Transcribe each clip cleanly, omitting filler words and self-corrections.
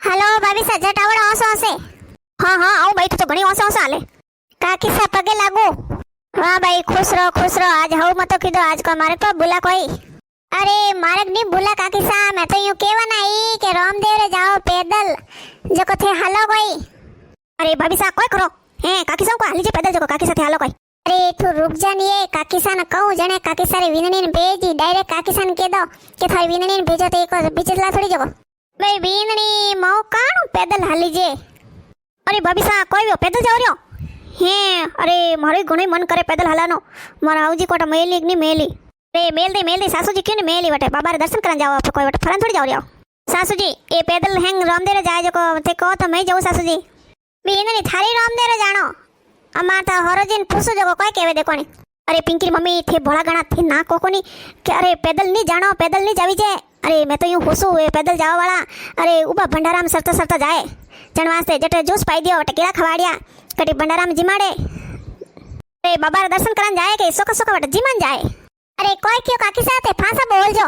Hello भाभी सा जट आवड़ ओसो हसे। हाँ हाँ आऊं भाई तो घणी ओसो ओसो हाले काकी सा पगे लागू। हाँ भाई खुश रहो आज हूँ मत कीधो आज को मारे को बुला कोई। अरे मारक नहीं बुला काकी सा मैं तो यूं केवन आई के रामदेव रे जाओ पैदल जको थे हालो कोई। अरे भाभी सा कोई करो हैं काकी सा को हाली जे पैदल जको काकी सा थे हालो कोई। अरे तू रुक जा नहीं है काकी सा न कहूं जने काकी सारे विननी ने भेजी डायरेक्ट काकी सा ने कह दो कि थारी विननी ने भेजो तो एक बिचला थोड़ी जको भाई विननी मौ काणू पैदल हाली जे। अरे भाभी सा कोई भी पैदल जाओ रियो हैं। अरे मारे घणो मन करे पैदल हालानो मारा आवजी कोटा मेली नहीं मेली रे मेल दे सासू जी क्यों नहीं मेली वटे बाबा रे दर्शन करन जाओ आप कोई वटे फरन थोड़ी जाओ रियो। सासू जी ए पैदल हैंग रामदेव जाए जको थे कहो तो मैं जाऊं सासू जी विननी थारी रामदेव जानो अमार ता हरोजीन पूछो जको कोई केवे देखो नी। अरे पिंकी मम्मी थे भोला गणा थे ना कोकोनी कि अरे पैदल नहीं जानो पैदल नहीं जावी जे। अरे मैं तो यूं होसू ए पैदल जावा वाला अरे उबा भंडाराम सरता जाए जण वास्ते जटे जूस पाई दियो टकेला खवाड़िया कटी भंडाराम जिमाड़े अरे बाबा रे दर्शन करन जाए के सोका वटे जिमान जाए। अरे कोई क्यों काकी साथे फांसा बोल जो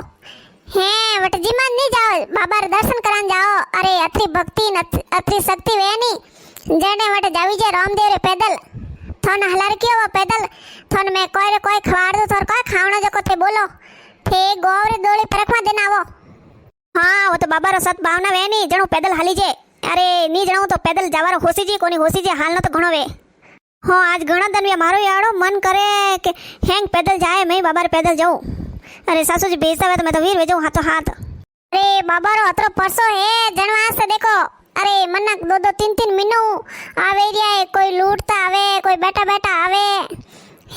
हैं वटे जिमान नहीं जाओ बाबा रे दर्शन करन जाओ। अरे अत्री भक्ति अत्री शक्ति वेनी जने वटे जावी जे रामदेव रे पैदल थोन हलार कियो वो पैदल थोन में कोई खवाड़ दो थोर कोई खावणो जको थे बोलो थे गोवरे दोली परखवा देना वो। हाँ वो तो बाबा रो सत भावना वे नी जणो पैदल हाली जे। अरे नी जणो तो पैदल जावारो होसी जी कोनी होसी जे हालनो तो घणो वे। हाँ आज घणा दिन मारो याड़ो मन करे के हैंग पैदल जाए मैं बाबा रे पैदल जाऊं। अरे सासू जी भेजता वे तो मैं तो वीर भेजूं हाथों हाथ। अरे बाबा रो अतरो परसो है जनवास से देखो अरे मनक दो तीन मिनू आवे रिया है कोई लूटता आवे कोई बैठा आवे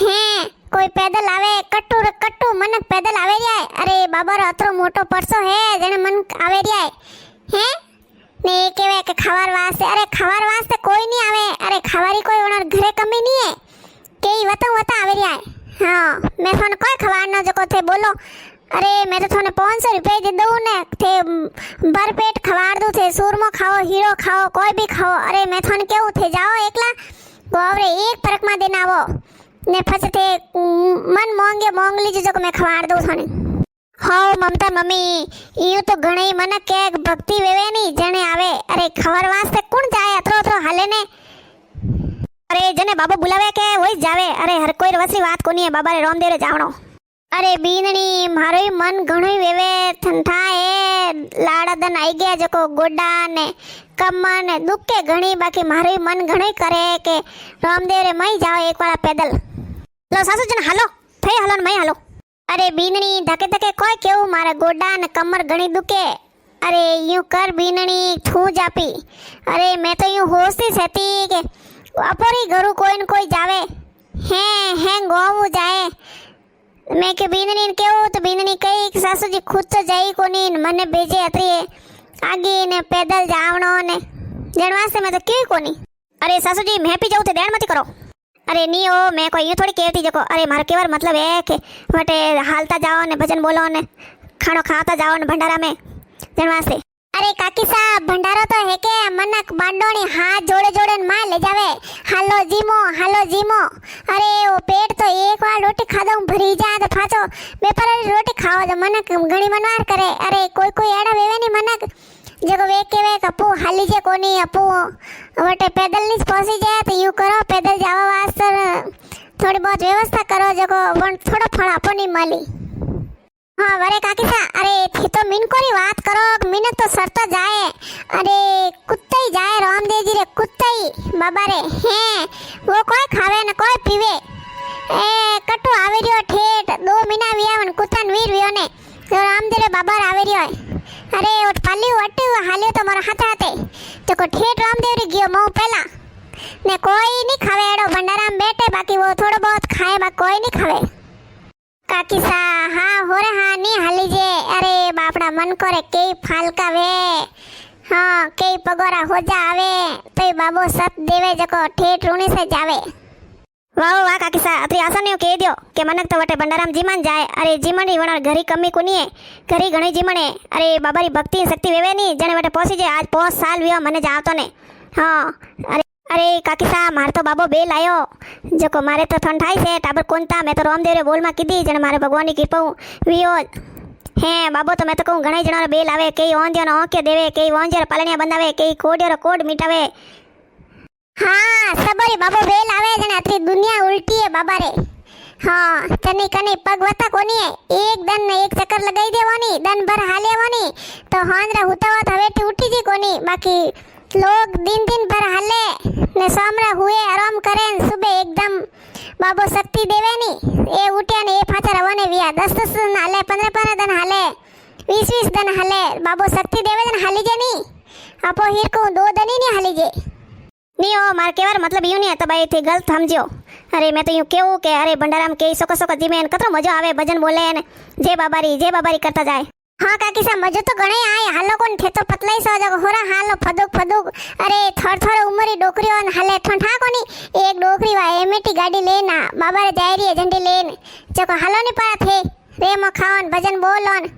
हैं कोई पैदल आवे कट्टू मनक पैदल आवे रिया है। अरे बाबा रो अतरो मोटो परसो है जने मन आवे रिया है हैं ने केवे के खवार वास्ते। अरे खवार वास्ते कोई नहीं आवे अरे खवारी कोई ओनर घरे कमी नहीं है केई वता आवे रिया है। हां मैं थोने कोई खवार न जको थे बोलो अरे मैं तो थोने 500 रुपए दे दूं ने थे भरपेट खवार दूं थे सूरमो खाओ हीरो खाओ कोई भी खाओ। अरे मैं थोने केऊ थे जाओ एकला गोवरे एक परक में देना वो ने फस थे मन मोंग लीजिए जो मैं खवार दूं थोने। हाँ ममता मम्मी यूं तो घणे मन के भक्ति वेवे नी जने आवे अरे खबर वास्ते कौन जाए अतरो हाले ने। अरे जने बाबा बुलावे के वही जावे। अरे हर कोई वसरी बात कोनी है बाबा रे रामदेव रे जावणो। अरे बीननी मारो मन घणो वेवे ठंठा है लाड़ा दन आई गया जको गोडा ने कमर ने दुख के घणी बाकी मारो मन घणो करे के रामदेव रे मई जाओ एक वाला पैदल लो सासू जन हालो थे हालो न मई हालो। अरे बीननी धके कोई केऊ मारा गोडा ने कमर घणी दुखे। अरे यूं कर बीननी थू जापी। अरे मैं तो यूं होसती सहती के अपरी घरू कोई न कोई जावे हैं गोवू जाए। मैं के बीननी ने केऊ तो बीननी कही सासू जी खुद तो जाई कोनी मने भेजे अतरी आगे ने पैदल जावणो ने जनवास्ते मैं तो क्यों कोनी। अरे सासू जी मैं भी जाऊं तो देण मत करो। अरे नी ओ मैं कोई यूं थोड़ी कहती जको अरे मारा केवर मतलब है कि वटे हालता जाओ ने भजन बोलो ने खानो खाता जाओ ने भंडारा में जनवास्ते। अरे काकी साहब भंडारा तो है के मनक बांडोनी हाथ जोड़े मां ले जावे हालो जीमो। अरे वो पेट तो एक बार रोटी खा दऊं भरी जा तो फाचो बेपर रोटी खाओ तो मनक घणी मनवार करे। अरे कोई एड़ा वेवे नी मनक जको वे केवे अपू हाली जे कोनी अपू वटे पैदल नी पहुंची जाए तो यूं करो पैदल जावा वास्ते थोड़ी बहुत व्यवस्था करो जको वन थोड़ा फड़ा अपनी माली। हाँ वरे काकी सा अरे थी तो मिन कोरी बात करो मिनक तो सरता जाए। अरे कुत्ता ही जाए रामदेव जी रे कुत्ता ही बाबा रे हैं वो कोई खावे न कोई पीवे। ए कटु आवे रियो ठेठ 2 महीना वियावन कुत्तान वीर वियो ने तो रामदेव रे बाबा आवे रियो है। अरे वो पाली वट्टी हालियो तो मारा हाथे तो को ठेठ रामदेव रे गयो मो पहला ने कोई नहीं खावे एडो भंडारा में बैठे बाकी वो थोड़ा बहुत खाए बा कोई नहीं खावे। काकी सा हाँ हो रे हाँ नहीं हाली जे। अरे बापड़ा मन करे कई फालका वे हाँ कई पगोरा हो जा आवे तो बाबो सत देवे जको ठेठ रूणी से जावे। वाह काकी सा अतरी आसान ने कह दियो के मनक तो वटे भंडाराम जीमान जाए। अरे जीमणी वणा घरी कमी कोनी है घरी घणी जीमणे। अरे बाबा री भक्ति शक्ति वेवे नी जने वटे पहुंची जे आज 5 साल वियो मने जावतो ने। हाँ अरे काकी सा मार तो बाबो बेल आयो जको मारे तो ठंडाई से टाबर कोनता मैं तो रामदेव रे बोल मा कीधी जने मारे भगवान की कृपा वियो હે બાબો તો મેં તો કહું ઘણા જણાનો બેલ આવે કઈ ઓંધિયાનો ઓંકે દેવે કઈ ઓંધિયાર પાલણિયા બંધાવે કઈ કોડિયારો કોડ મીટાવે હા સબરી બાબો બેલ આવે જણે આટલી દુનિયા ઉલટી હે બાબા રે હા તની કની પગ વતા કોની એક દન ને એક ચક્કર લગાઈ દેવાની દન ભર હાલેવાની તો હાંજરા હુતાવત હવેથી ઉઠી જી કોની બાકી લોગ दिन दिन भर हाले ने सामरा हुए आराम करे सुबह एकदम बाबो शक्ति देवे नी ए उठ्या ने ए पाछा रवाने विया 10 दिन हाले 15 दिन हाले 20 दिन हाले बाबो शक्ति देवे ने हाली जे नी आपो हीर को 2 दिन ही हाली जे नी ओ मार केवार मतलब यूं नहीं तो भाई थी गलत समझो अरे मैं तो यूं केवू के अरे भंडाराम के सोको जीमे कतरो मजा आवे भजन बोले ने जय बाबारी करता जाए हाँ काकी सा मजो तो गणे आए हालो कोन थे तो पतलाई सा जगो होरा हालो फदुक अरे थर उमरी डोकरी ओन हाले ठंठा कोनी एक डोकरी वा एमेटी गाड़ी लेना बाबा रे जायरी है झंडी लेन जको हालो नहीं पड़ा थे रे म खावन भजन बोलोन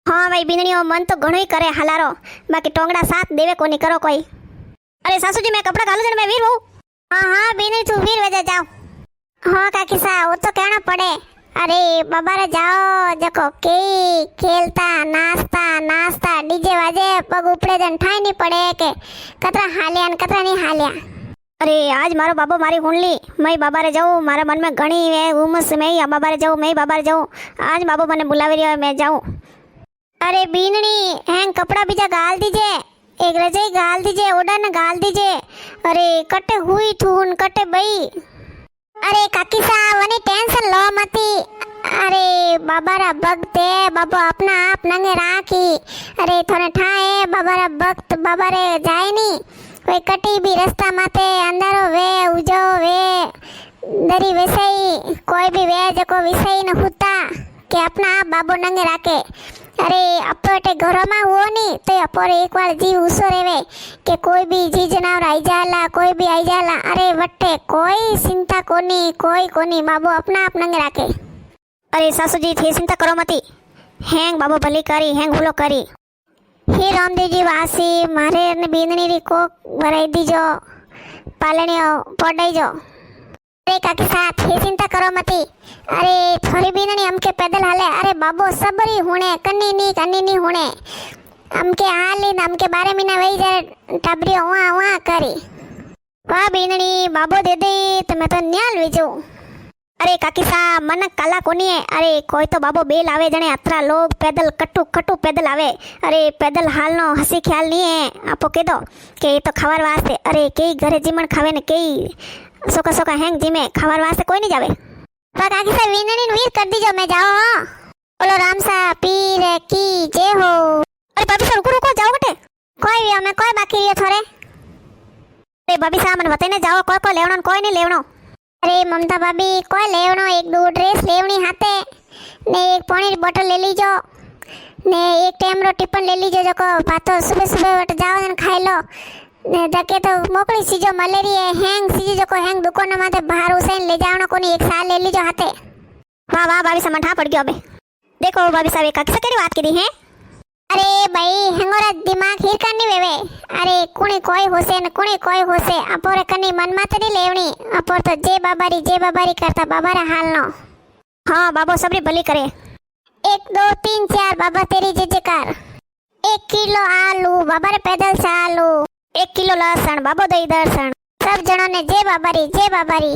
हाँ भाई बिनणीओ मन तो घणो ही करे हालारो बाकी टोंगड़ा साथ देवे कोनी करो कोई अरे सासू जी मैं कपड़ा घालू जने मैं वीर हूं हाँ बिनणी तू वीर वजह जाओ हाँ काकी सा वो तो कहना पड़े अरे बाबा रे जाओ जको के खेलता नाचता डीजे वाजे पग उपड़े जन ठाई नहीं पड़े के कतरा हालिया न कतरा नहीं हालिया अरे आज मारो बाबो मारी हुणली मैं बाबा रे जाऊं मारा मन में घणी है उमस में या बाबा रे जाऊं मैं बाबा रे जाऊं आज बाबो मने बुलावी रह्यो मैं जाऊं अरे बीनणी हैंग कपड़ा बीजा गाल दीजे एक रजाई गाल दीजे ओडन गाल दीजे अरे कटे हुई थून कटे बई अरे काकी सा वनी टेंशन लो मती अरे बाबा रा भक्त है बाबा अपना आप नंगे राखी अरे थोड़े ठाए बाबा रा भक्त बाबा रे जाए नी कोई कटी भी रास्ता माते अंधारो वे उजो वे दरी वैसे कोई भी वे जको विषय न होता के अपना आप बाबो नंगे राखे अरे अपोटे घरों में हो नहीं तो अपोरे एक बार जीव उसो रेवे के कोई भी जी जनावर आई जाला कोई भी आई जाला अरे वट्टे कोई चिंता कोनी बाबू अपना आप नंगे राखे अरे सासू जी थी चिंता करो मती हैंग बाबू भली करी हैंग भूलो करी हे रामदेव जी वासी मारे ने बींदनी री को भराई दीजो पालणियो पड़ाई जो अरे काकी साथ हे चिंता करो मती अरे थोड़ी बीननी हमके पैदल हाले अरे बाबो सबरी हुणे कन्नी नी हुणे हमके हाली हमके 12 महीना वही जाए टबरी वहाँ करी वाह बीननी बाबो दे दे तो मैं तो न्याल विजू अरे काकी सा मन काला कोनी है अरे कोई तो बाबो बेल आवे जने अतरा लोग पैदल कट्टू पैदल आवे अरे पैदल हालनो हसी ख्याल नहीं है आपो कह दो के तो खवार वास्ते अरे कई घरे जीमण खावे ने कई सोका हैंग जीमे खवार वास्ते कोई नहीं जावे पर काकी सा वीननी वीर कर दीजो मैं जाओ हां बोलो राम सा पीर की जय हो अरे भाभी सा रुको जाओ बटे कोई भी हमें कोई बाकी है थोड़े अरे भाभी सा मन बताने जाओ कोई लेवणो कोई नहीं लेवणो अरे ममता भाभी कोई लेवणो एक दो ड्रेस लेवणी हाथे ने एक पानी बोतल ले लीजो ने एक टाइम रो टिफिन ले लीजो जको पातो सुबह वट जाओ ने खाई लो ने जके तो मोकली सीजो मलेरिया हैंग सीजो जको हैंग दुकान माथे बाहर उसेन ले जावणो कोनी एक साल ले लीजो हाथे वाह भाभी सा मठा पड़ गयो बे देखो भाभी साहब काकी सा केरी बात करी है अरे भाई हेंगोरा दिमाग हीर करनी वेवे अरे कुणी कोई होसे अपोरे कनी मन माते नहीं लेवणी अपोर तो जय बाबारी करता बाबा रा हाल नो हाँ बाबो सबरी भली करे 1 2 3 4 बाबा तेरी जय जयकार 1 किलो आलू बाबा रे पैदल चालू 1 किलो लहसुन बाबो दई दर्शन सब जणों ने जय बाबारी